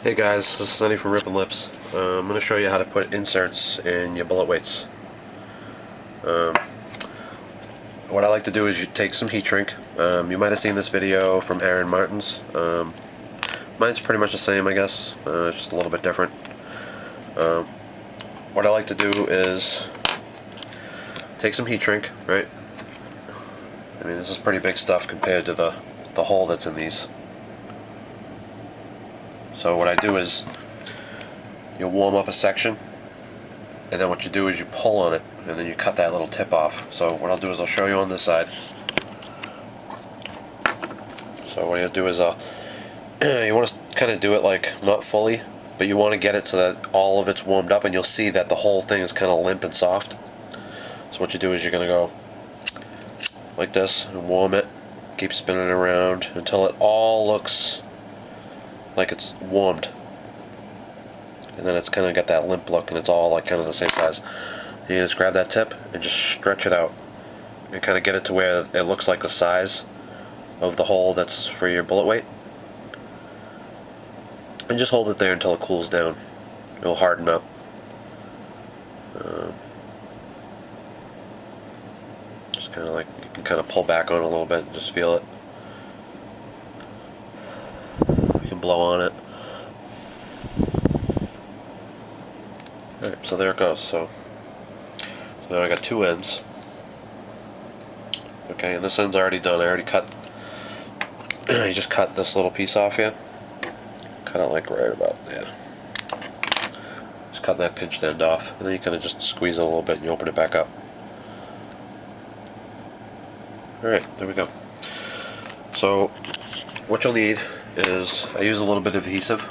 Hey guys, this is Sunny from Rippin' Lips. I'm going to show you how to put inserts in your bullet weights. What I like to do is you take some heat shrink. You might have seen this video from Aaron Martin's. Mine's pretty much the same, I guess, just a little bit different. What I like to do is take some heat shrink, right? I mean, this is pretty big stuff compared to the hole that's in these. So what I do is you warm up a section, and then what you do is you pull on it, and then you cut that little tip off. So what I'll do is I'll show you on this side. So what you'll do is you want to kind of do it like not fully, but you want to get it so that all of it's warmed up, and you'll see that the whole thing is kind of limp and soft. So what you do is you're going to go like this and warm it, keep spinning it around until it all looks like it's warmed, and then it's kind of got that limp look and it's all like kind of the same size. You just grab that tip and just stretch it out and kind of get it to where it looks like the size of the hole that's for your bullet weight, and just hold it there until it cools down. It'll harden up. Just kind of like, you can kind of pull back on it a little bit and just feel it. You can blow on it. Alright, so there it goes. So now I got two ends. Okay, and this end's already done. I already cut. You just cut this little piece off here. Cut it like right about there. Just cut that pinched end off, and then you kind of just squeeze it a little bit and you open it back up. Alright, there we go. So what you'll need is, I use a little bit of adhesive.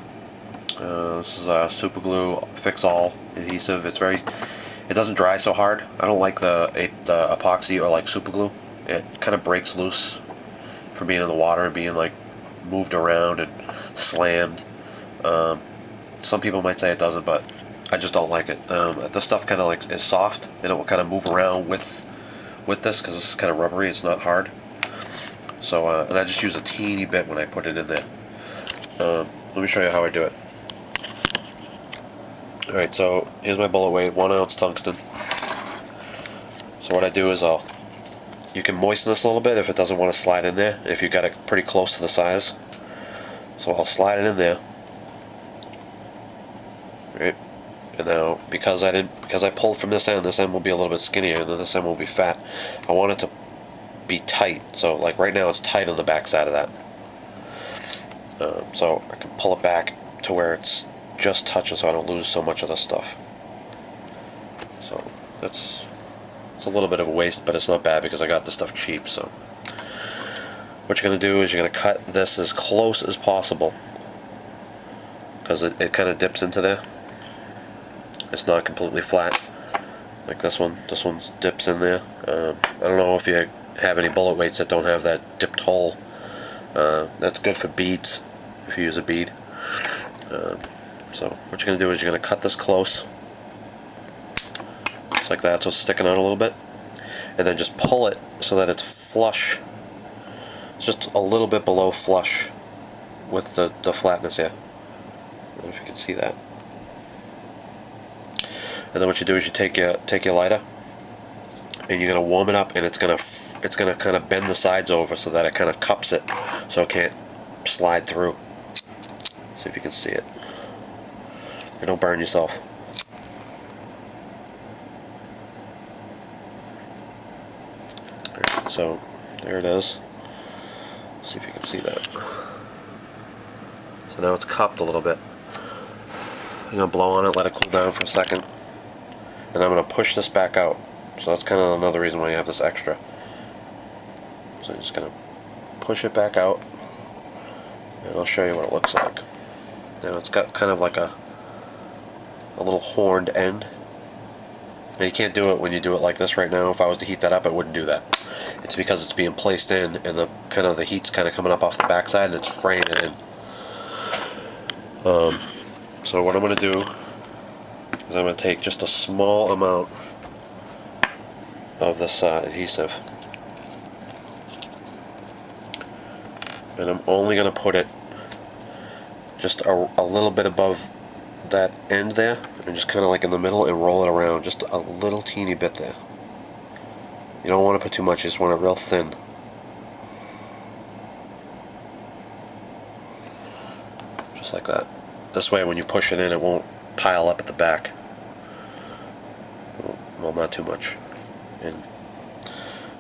This is a super glue fix-all adhesive. It doesn't dry so hard. I don't like the epoxy or like super glue. It kind of breaks loose from being in the water and being like moved around and slammed. Some people might say it doesn't, but I just don't like it. The stuff kind of like is soft, and it will kind of move around with this because this is kind of rubbery. It's not hard. So and I just use a teeny bit when I put it in there. Let me show you how I do it. Alright, so here's my bullet weight, 1 ounce tungsten. So what I do is you can moisten this a little bit if it doesn't want to slide in there, if you got it pretty close to the size. So I'll slide it in there. Right? And now because I pulled from this end will be a little bit skinnier, and then this end will be fat. I want it to be tight. So like right now it's tight on the back side of that. So I can pull it back to where it's just touching, so I don't lose so much of this stuff. So it's a little bit of a waste, but it's not bad because I got this stuff cheap. So what you're going to do is you're going to cut this as close as possible, because it kind of dips into there. It's not completely flat like this one. This one dips in there. I don't know if you have any bullet weights that don't have that dipped hole. That's good for beads, if you use a bead. So what you're going to do is you're going to cut this close, just like that, so it's sticking out a little bit, and then just pull it so that it's flush, just a little bit below flush with the flatness here. I don't know if you can see that. And then what you do is you take your lighter, and you're going to warm it up, and it's going to kind of bend the sides over so that it kind of cups it, so it can't slide through. See if you can see it. And don't burn yourself. Right, so there it is. See if you can see that. So now it's cupped a little bit. I'm going to blow on it, let it cool down for a second, and I'm going to push this back out. So that's kind of another reason why you have this extra. So I'm just going to push it back out, and I'll show you what it looks like. Now it's got kind of like a little horned end. Now you can't do it when you do it like this right now. If I was to heat that up, I wouldn't do that. It's because it's being placed in, and the heat's kind of coming up off the backside, and it's fraying it in. So what I'm going to do is I'm going to take just a small amount of this adhesive, and I'm only going to put it just a little bit above that end there, and just kind of like in the middle, and roll it around just a little teeny bit there. You don't want to put too much, you just want it real thin. Just like that. This way when you push it in, it won't pile up at the back. Well, not too much. And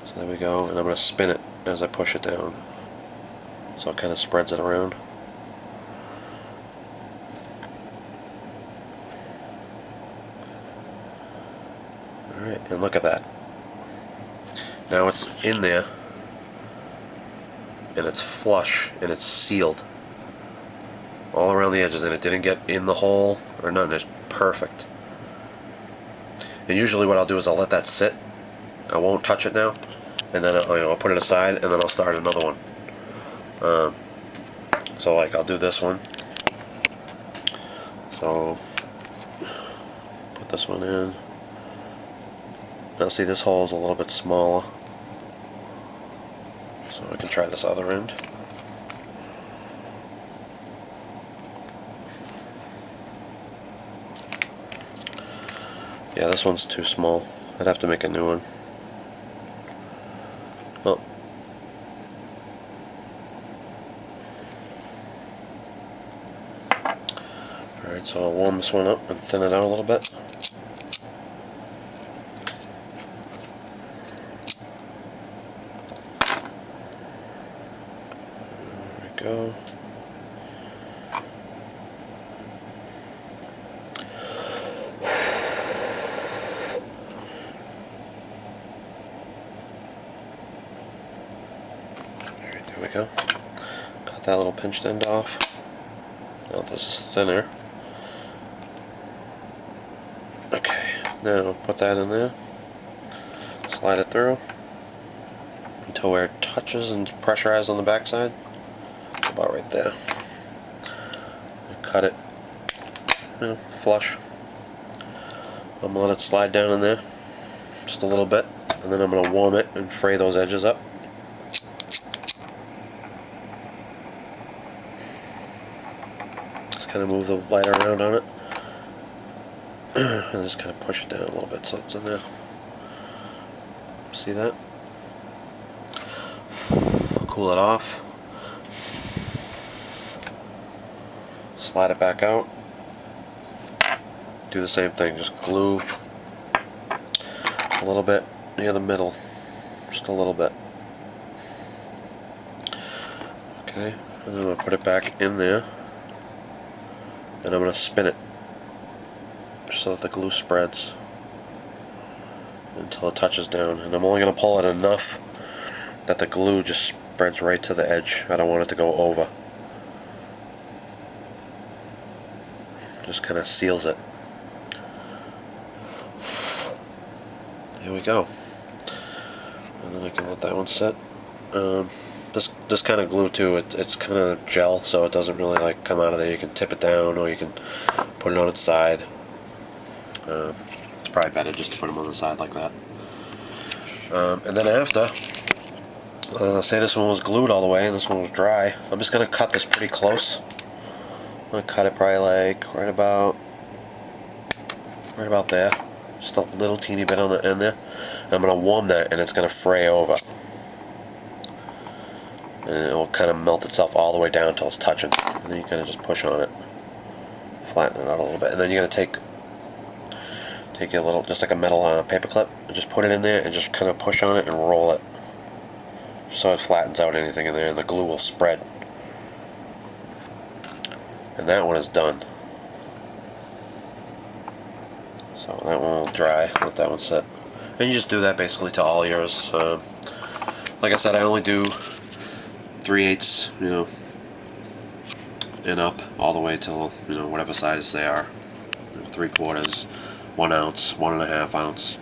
so there we go, and I'm going to spin it as I push it down, so it kind of spreads it around. Alright, and look at that. Now it's in there, and it's flush, and it's sealed all around the edges, and it didn't get in the hole or nothing. It's perfect. And usually what I'll do is I'll let that sit. I won't touch it now, and then I'll put it aside, and then I'll start another one. So like I'll do this one. So put this one in. Now see, this hole is a little bit smaller, so I can try this other end. Yeah, this one's too small. I'd have to make a new one. Oh. Alright, so I'll warm this one up and thin it out a little bit. There we go. There we go. Cut that little pinched end off. Now this is thinner. Okay, now put that in there. Slide it through until where it touches and pressurized on the backside. About right there. Cut it, flush. I'm gonna let it slide down in there just a little bit, and then I'm gonna warm it and fray those edges up. Just kind of move the lighter around on it, and just kind of push it down a little bit so it's in there. See that? Cool it off. Slide it back out. Do the same thing, just glue a little bit near the middle, just a little bit. Okay, and then I'm going to put it back in there, and I'm going to spin it just so that the glue spreads until it touches down. And I'm only going to pull it enough that the glue just spreads right to the edge. I don't want it to go over. Just kind of seals it. Here we go. And then I can let that one set. This kind of glue too, it's kind of gel, so it doesn't really like come out of there. You can tip it down, or you can put it on its side. It's probably better just to put them on the side like that. And then after, say this one was glued all the way and this one was dry, I'm just going to cut this pretty close. I'm going to cut it probably like right about there. Just a little teeny bit on the end there. And I'm going to warm that, and it's going to fray over. And it will kind of melt itself all the way down until it's touching. And then you kind of just push on it. Flatten it out a little bit. And then you're going to take a little, just like a metal paper clip, and just put it in there and just kind of push on it and roll it. Just so it flattens out anything in there and the glue will spread. And that one is done. So that one will dry, let that one sit. And you just do that basically to all yours. Like I said, I only do 3/8, and up all the way till, whatever size they are. 3/4, 1 ounce, 1.5 ounce.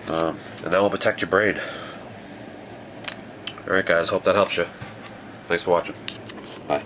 And that will protect your braid. Alright guys, hope that helps you. Thanks for watching. Bye.